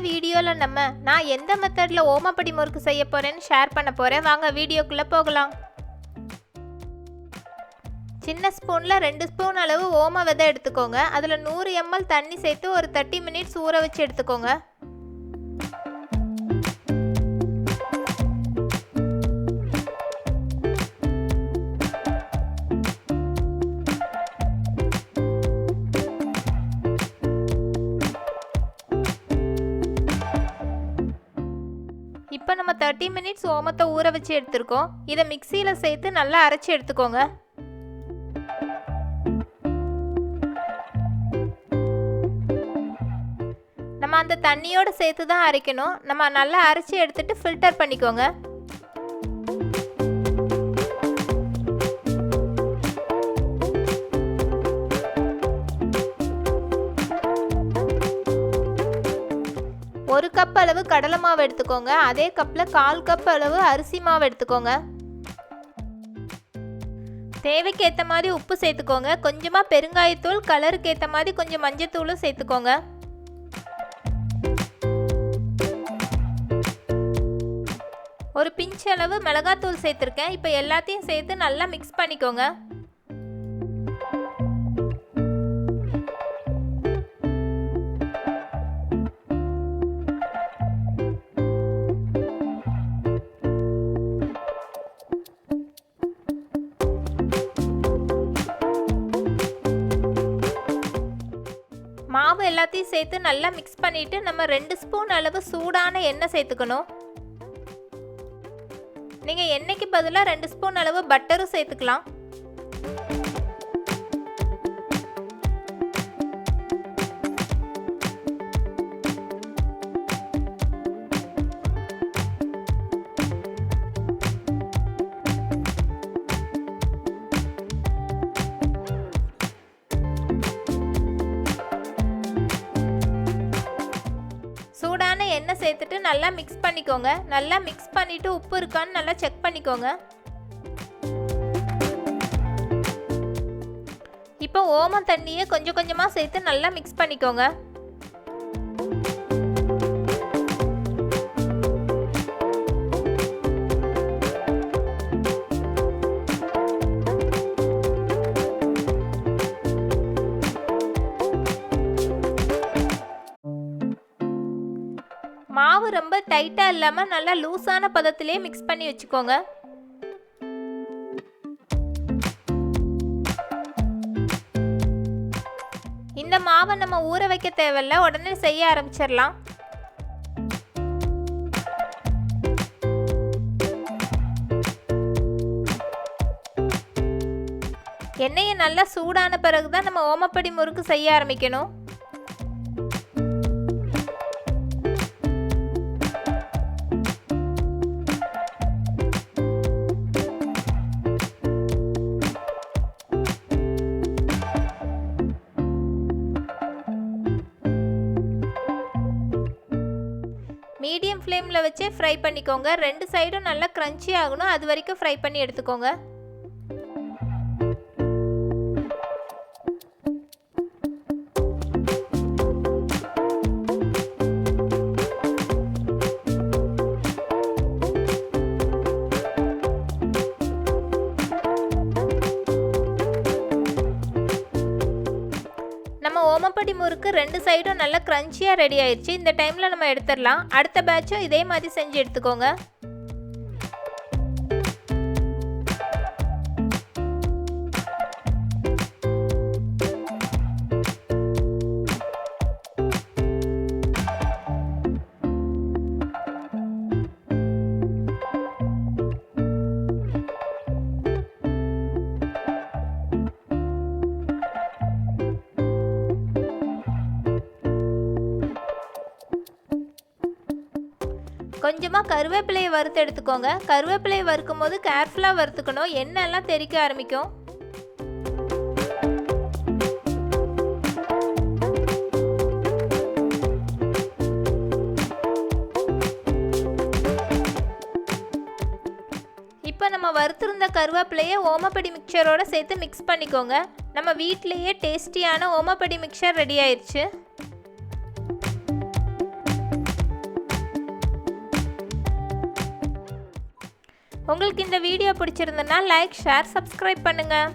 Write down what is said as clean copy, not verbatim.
வீடியோவில் நான் எந்த மெத்தடில் ஓமப்படி முறுக்கு செய்ய போகிறேன்னு ஷேர் பண்ண போகிறேன். வாங்க வீடியோக்குள்ளே போகலாம். சின்ன ஸ்பூனில் 2 ஸ்பூன் அளவு ஓம விதை எடுத்துக்கோங்க. அதில் 100 ml தண்ணி சேர்த்து ஒரு 30 மினிட்ஸ் ஊற வச்சு எடுத்துக்கோங்க. இப்போ நம்ம 30 மினிட்ஸ் ஓமத்தை ஊற வச்சு எடுத்துருக்கோம். இதை மிக்சியில் சேர்த்து நல்லா அரைச்சி எடுத்துக்கோங்க. நம்ம அந்த தண்ணியோடு சேர்த்து தான் அரைக்கணும். நம்ம நல்லா அரைச்சி எடுத்துட்டு ஃபில்டர் பண்ணிக்கோங்க. ஒரு கப் அளவு கடலை மாவு எடுத்துக்கோங்க. அதே கப்பில் 1/4 கப் அளவு அரிசி மாவு எடுத்துக்கோங்க. தேவைக்கு ஏற்ற மாதிரி உப்பு சேர்த்துக்கோங்க. கொஞ்சமாக பெருங்காயத்தூள், கலருக்கு ஏற்ற மாதிரி கொஞ்சம் மஞ்சத்தூளும் சேர்த்துக்கோங்க. ஒரு பிஞ்ச் அளவு மிளகாத்தூள் சேர்த்துருக்கேன். இப்போ எல்லாத்தையும் சேர்த்து நல்லா மிக்ஸ் பண்ணிக்கோங்க. மாவு எல்லாத்தையும் சேர்த்து நல்லா மிக்ஸ் பண்ணிவிட்டு நம்ம 2 ஸ்பூன் அளவு சூடான எண்ணெய் சேர்த்துக்கணும். நீங்கள் எண்ணெய்க்கு பதிலாக 2 ஸ்பூன் அளவு பட்டரும் சேர்த்துக்கலாம். சூடான எண்ணெய் சேர்த்துட்டு நல்லா மிக்ஸ் பண்ணிக்கோங்க. நல்லா மிக்ஸ் பண்ணிவிட்டு உப்பு இருக்கான்னு நல்லா செக் பண்ணிக்கோங்க. இப்போ ஓமம் தண்ணியை கொஞ்சம் கொஞ்சமாக சேர்த்து நல்லா மிக்ஸ் பண்ணிக்கோங்க. மாவு ரொம்ப டைட்டாக இல்லாமல் நல்லா லூஸான பதத்திலே மிக்ஸ் பண்ணி வச்சுக்கோங்க. இந்த மாவை நம்ம ஊற வைக்க தேவையில்ல, உடனே செய்ய ஆரம்பிச்சிடலாம். எண்ணெயை நல்லா சூடான பிறகு தான் நம்ம ஓமப்படி முறுக்கு செய்ய ஆரம்பிக்கணும். மீடியம் ஃப்ளேமில் வச்சே ஃப்ரை பண்ணிக்கோங்க. 2 சைடும் நல்லா க்ரன்ச்சி ஆகணும். அது வரைக்கும் ஃப்ரை பண்ணி எடுத்துக்கோங்க. நம்ம ஓமப்படி முறுக்கு 2 சைடும் நல்லா க்ரன்ச்சியாக ரெடி ஆயிடுச்சு. இந்த டைமில் நம்ம எடுத்துடலாம். அடுத்த பேட்சும் இதே மாதிரி செஞ்சு எடுத்துக்கோங்க. கொஞ்சமாக கருவேப்பிலையை வறுத்து எடுத்துக்கோங்க. கருவேப்பிலையை வறுக்கும் போது கேர்ஃபுல்லாக வறுத்துக்கணும். எண்ணெய்லாம் தெறிக்க ஆரம்பிக்கும். இப்போ நம்ம வறுத்திருந்த கருவேப்பிலையை ஓமப்படி மிக்சரோட சேர்த்து மிக்ஸ் பண்ணிக்கோங்க. நம்ம வீட்டிலேயே டேஸ்டியான ஓமப்படி மிக்சர் ரெடி ஆயிடுச்சு. உங்களுக்கு இந்த வீடியோ பிடிச்சிருந்ததுன்னா லைக், ஷேர், சப்ஸ்கிரைப் பண்ணுங்கள்.